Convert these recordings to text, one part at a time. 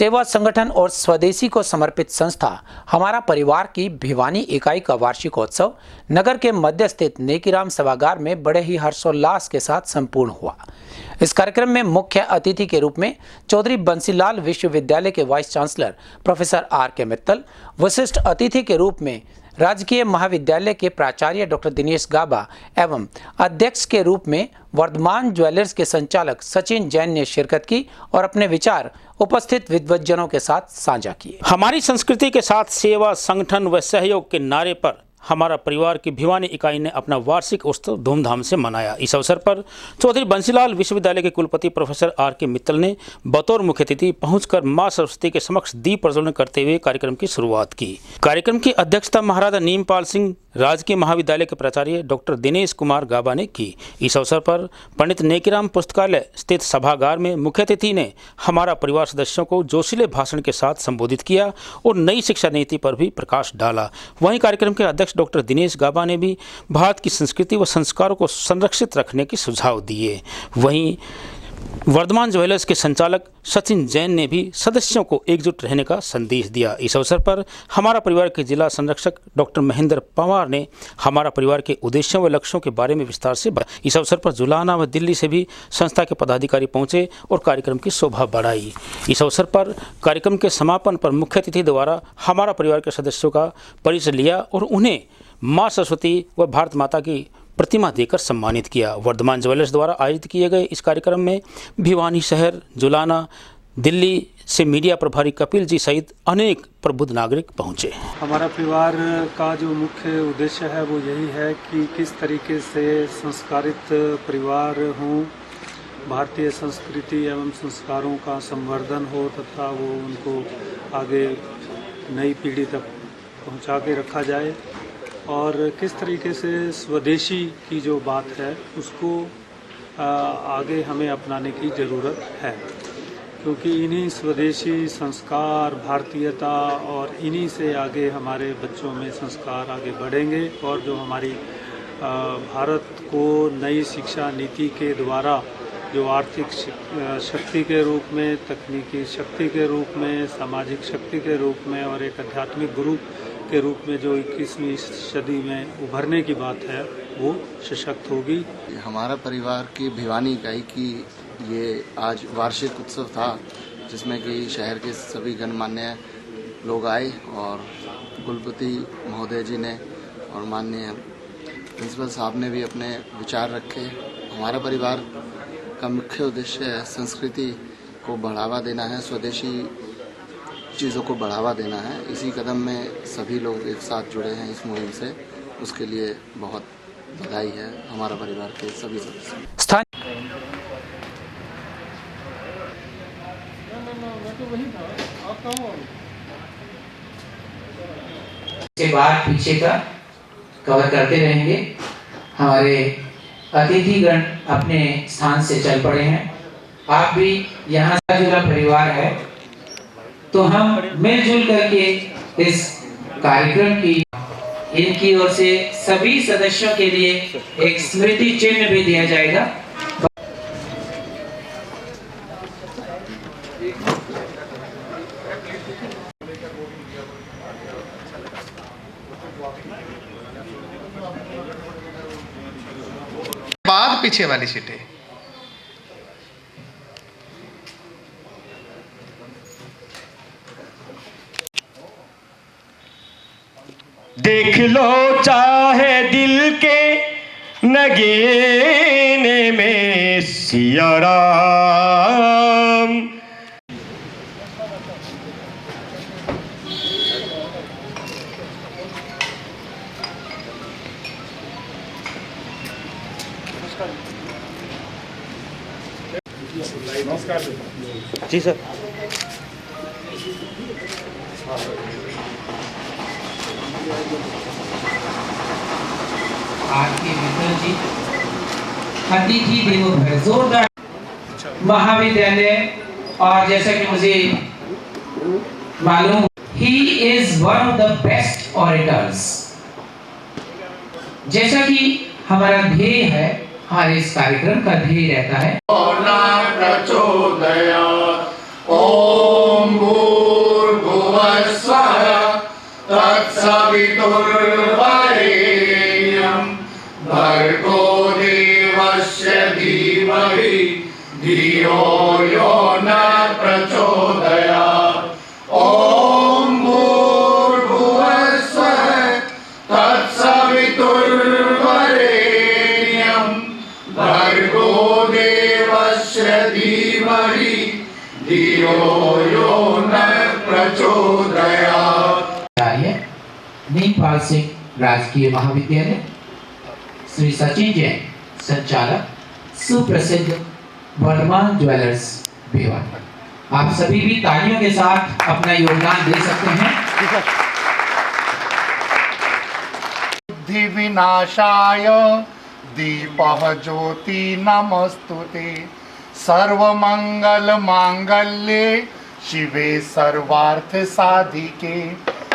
सेवा संगठन और स्वदेशी को समर्पित संस्था हमारा परिवार की भिवानी इकाई का वार्षिकोत्सव नगर के मध्य स्थित नेकीराम सभागार में बड़े ही हर्षोल्लास के साथ संपूर्ण हुआ। इस कार्यक्रम में मुख्य अतिथि के रूप में चौधरी बंसीलाल विश्वविद्यालय के vice chancellor professor R.K. Mittal, विशिष्ट अतिथि के रूप में राजकीय महाविद्यालय के प्राचार्य डॉक्टर दिनेश गाबा एवं अध्यक्ष के रूप में वर्धमान ज्वेलर्स के संचालक सचिन जैन ने शिरकत की और अपने विचार उपस्थित विद्वज्जनों के साथ साझा किए। हमारी संस्कृति के साथ सेवा, संगठन व सहयोग के नारे पर हमारा परिवार की भिवानी इकाई ने अपना वार्षिक उत्सव धूमधाम से मनाया। इस अवसर पर चौधरी बंसीलाल विश्वविद्यालय के कुलपति प्रोफेसर R.K. मित्तल ने बतौर मुख्य अतिथि पहुंचकर मां सरस्वती के समक्ष दीप प्रज्वलन करते हुए कार्यक्रम की शुरुआत की। कार्यक्रम की अध्यक्षता महाराजा नीमपाल सिंह राजकीय महाविद्यालय के प्राचार्य डॉक्टर दिनेश कुमार गाबा ने की। इस अवसर पर पंडित नेकीराम पुस्तकालय स्थित सभागार में मुख्य अतिथि ने हमारा परिवार सदस्यों को जोशीले भाषण के साथ संबोधित किया और नई शिक्षा नीति पर भी प्रकाश डाला। वहीं कार्यक्रम के अध्यक्ष डॉक्टर दिनेश गाबा ने भी भारत की संस्कृति व संस्कारों को संरक्षित रखने के सुझाव दिए। वहीं वर्धमान ज्वेलर्स के संचालक सचिन जैन ने भी सदस्यों को एकजुट रहने का संदेश दिया। इस अवसर पर हमारा परिवार के जिला संरक्षक डॉक्टर महेंद्र पवार ने हमारा परिवार के उद्देश्यों व लक्ष्यों के बारे में विस्तार से बताया। इस अवसर पर जुलाना व दिल्ली से भी संस्था के पदाधिकारी पहुंचे और कार्यक्रम की शोभा बढ़ाई। इस अवसर पर कार्यक्रम के समापन पर मुख्य अतिथि द्वारा हमारा परिवार के सदस्यों का परिचय लिया और उन्हें माँ सरस्वती व भारत माता की प्रतिमा देकर सम्मानित किया। वर्धमान ज्वेलर्स द्वारा आयोजित किए गए इस कार्यक्रम में भिवानी शहर, जुलाना, दिल्ली से मीडिया प्रभारी कपिल जी सहित अनेक प्रबुद्ध नागरिक पहुंचे। हमारा परिवार का जो मुख्य उद्देश्य है वो यही है कि किस तरीके से संस्कारित परिवार हों, भारतीय संस्कृति एवं संस्कारों का संवर्धन हो तथा वो उनको आगे नई पीढ़ी तक पहुंचा के रखा जाए और किस तरीके से स्वदेशी की जो बात है उसको आगे हमें अपनाने की ज़रूरत है, क्योंकि इन्हीं स्वदेशी संस्कार, भारतीयता और इन्हीं से आगे हमारे बच्चों में संस्कार आगे बढ़ेंगे और जो हमारी भारत को नई शिक्षा नीति के द्वारा जो आर्थिक शक्ति के रूप में, तकनीकी शक्ति के रूप में, सामाजिक शक्ति के रूप में और एक आध्यात्मिक गुरु के रूप में जो 21वीं सदी में उभरने की बात है वो सशक्त होगी। हमारा परिवार की भिवानी इकाई की ये आज वार्षिक उत्सव था, जिसमें कि शहर के सभी गणमान्य लोग आए और कुलपति महोदय जी ने और माननीय प्रिंसिपल साहब ने भी अपने विचार रखे। हमारा परिवार का मुख्य उद्देश्य संस्कृति को बढ़ावा देना है, स्वदेशी चीज़ों को बढ़ावा देना है। इसी कदम में सभी लोग एक साथ जुड़े हैं इस मुहिम से, उसके लिए बहुत बधाई है हमारा परिवार के सभी सदस्य। के बाद पीछे का कवर करते रहेंगे। हमारे अतिथिगण अपने स्थान से चल पड़े हैं। आप भी यहाँ जुड़ा परिवार है तो हम मिलजुल करके इस कार्यक्रम की इनकी ओर से सभी सदस्यों के लिए एक स्मृति चिन्ह भी दिया जाएगा। बाद पीछे वाली सीटें देख लो चाहे दिल के नगीने में सिया राम। नमस्कार जी सर। R.K. मित्तल जी अतिथि देवो भव, जोरदार महाविद्यालय। और जैसा कि मुझे मालूम, he is one of the best orators। जैसा कि हमारा ध्येय है, हमारे इस कार्यक्रम का ध्येय रहता है ओम सवितुर्वरेण्यं भर्गो देवस्य धीमहि धियो यो न प्रचोदयात्। ॐ भूर्भुवस्सुः तत्सवितुर्वरेण्यं भर्गो देवस्य धीमहि धियो यो न प्रचोदयात्। नीमपाल सिंह राजकीय महाविद्यालय, श्री सचिन जैन संचालक, सुप्रसिद्ध वर्धमान ज्वेलर्स भिवानी। आप सभी भी तालियों के साथ अपना योगदान दे सकते हैं। बुद्धि विनाशाय दीपः ज्योति नमस्तुते। सर्वमंगल मांगल्ये शिवे सर्वार्थ साधिके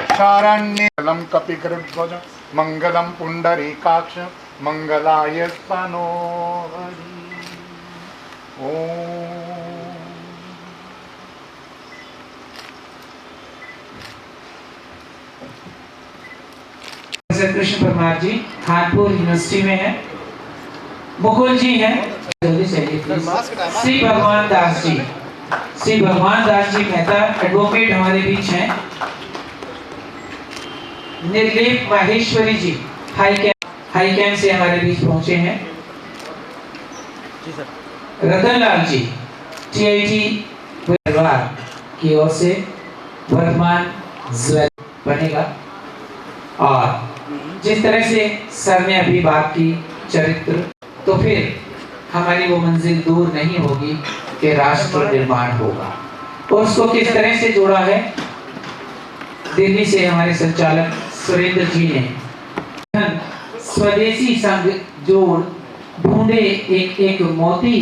शरण्ये मंगलम कपिगरुध्वज मंगलम पुंडरीकाक्ष मंगलाय तनोहरि। ओम कृष्ण परमार जी कानपुर यूनिवर्सिटी में है। मुकुल जी हैं, जल्दी चलिए प्लीज। श्री भगवान दास जी, श्री भगवान दास जी मेहता एडवोकेट हमारे बीच हैं। निर्लेप माहेश्वरी जी हाई कैंप से हमारे बीच पहुंचे हैं। रतनलाल जी टीआईटी परिवार की ओर से वर्धमान ज्वेलर बनेगा। और जिस तरह से सर ने अभी बात की चरित्र, तो फिर हमारी वो मंजिल दूर नहीं होगी कि राष्ट्र निर्माण होगा। और उसको किस तरह से जोड़ा है, दिल्ली से हमारे संचालक सुरेंद्र जी ने स्वदेशी संघ जोड़ ढूंढे एक एक मोती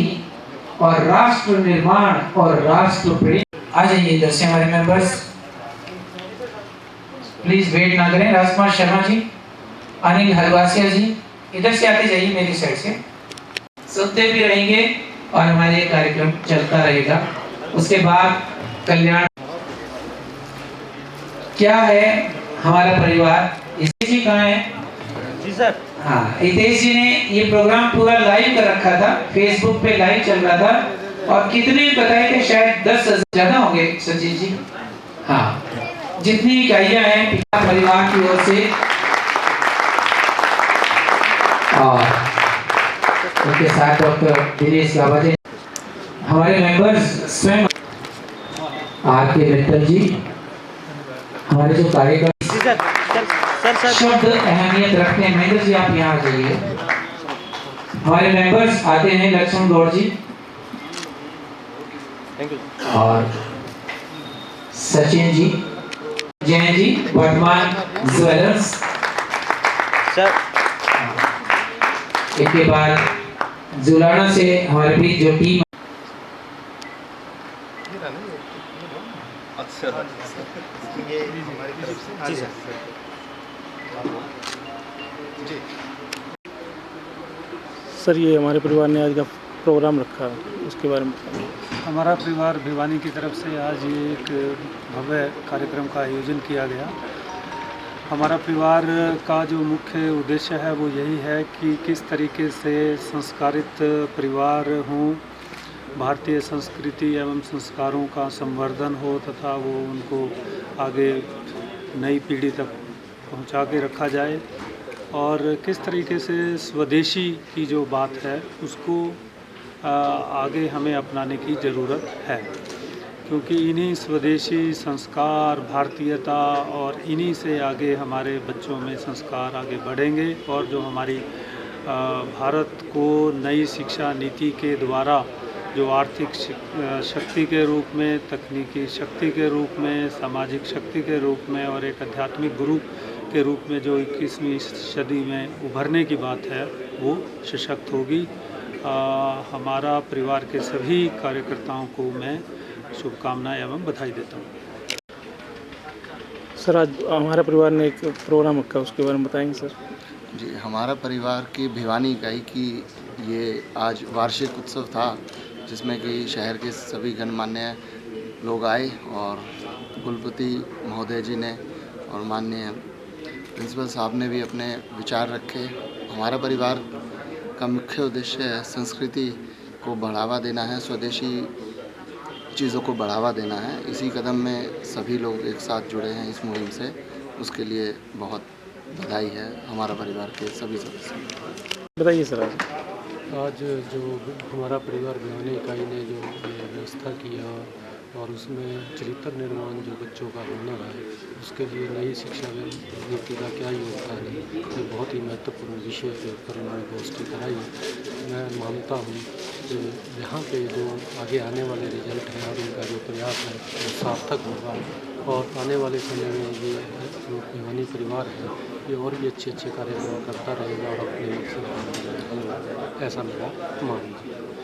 और राष्ट्र निर्माण और राष्ट्र प्रेम। आ जाइए इधर से हमारे मेंबर्स, प्लीज वेट ना करें। राजकुमार शर्मा जी, अनिल हलवासिया जी, इधर से आते जाइए मेरी साइड से। सुनते भी रहेंगे और हमारे कार्यक्रम चलता रहेगा। उसके बाद कल्याण क्या है हमारा परिवार। हितेश जी कहाँ है? जी सर। हाँ, हितेश जी ने ये प्रोग्राम पूरा लाइव कर रखा था, फेसबुक पे लाइव चल रहा था। और कितने बताए थे, शायद 10,000 ज्यादा होंगे सचिन जी। हाँ, जितनी इकाइयां हैं पिता परिवार की ओर से, और उनके साथ डॉक्टर दिनेश गावाजे, हमारे मेंबर्स स्वयं, आर के मित्तल जी, हमारे जो कार्यक्रम शब्द अहमियत रखते हैं। महेंद्र जी आप यहाँ आ जाइए। हमारे मेंबर्स आते हैं, लक्ष्मण गौड़ जी और सचिन जी, जैन जी, वर्धमान ज्वेलर्स। इसके बाद जुलाना से हमारे बीच जो टीम सर, ये हमारे परिवार ने आज का प्रोग्राम रखा, उसके बारे में बताइए। हमारा परिवार भिवानी की तरफ से आज ये एक भव्य कार्यक्रम का आयोजन किया गया। हमारा परिवार का जो मुख्य उद्देश्य है वो यही है कि किस तरीके से संस्कारित परिवार हों, भारतीय संस्कृति एवं संस्कारों का संवर्धन हो तथा वो उनको आगे नई पीढ़ी तक पहुंचा के रखा जाए। और किस तरीके से स्वदेशी की जो बात है उसको आगे हमें अपनाने की ज़रूरत है, क्योंकि इन्हीं स्वदेशी संस्कार, भारतीयता और इन्हीं से आगे हमारे बच्चों में संस्कार आगे बढ़ेंगे। और जो हमारी भारत को नई शिक्षा नीति के द्वारा जो आर्थिक शक्ति के रूप में, तकनीकी शक्ति के रूप में, सामाजिक शक्ति के रूप में और एक आध्यात्मिक गुरु के रूप में जो 21वीं सदी में उभरने की बात है वो सशक्त होगी। हमारा परिवार के सभी कार्यकर्ताओं को मैं शुभकामनाएं एवं बधाई देता हूँ। सर, आज हमारे परिवार ने एक प्रोग्राम रखा, उसके बारे में बताएंगे सर? जी, हमारा परिवार की भिवानी इकाई की ये आज वार्षिक उत्सव था, जिसमें कि शहर के सभी गणमान्य लोग आए और कुलपति महोदय जी ने और माननीय प्रिंसिपल साहब ने भी अपने विचार रखे। हमारा परिवार का मुख्य उद्देश्य है संस्कृति को बढ़ावा देना है, स्वदेशी चीज़ों को बढ़ावा देना है। इसी कदम में सभी लोग एक साथ जुड़े हैं इस मुहिम से, उसके लिए बहुत बधाई है हमारा परिवार के सभी सदस्यों। बताइए सर आज जो हमारा परिवार भिवानी इकाई ने जो ये व्यवस्था किया और उसमें चरित्र निर्माण जो बच्चों का हुनर है, उसके लिए नई शिक्षा नीति का क्या योगदान है, ये बहुत ही महत्वपूर्ण विषय के ऊपर उन्होंने गोष्ठी कराई। मैं मानता हूँ कि यहाँ पे जो आगे आने वाले रिजल्ट हैं और उनका जो प्रयास है वो सार्थक होगा और आने वाले समय में ये जो भिवानी परिवार है ये और भी अच्छे अच्छे कार्यक्रम करता रहेगा और अपने ऐसा मेरा मानना है।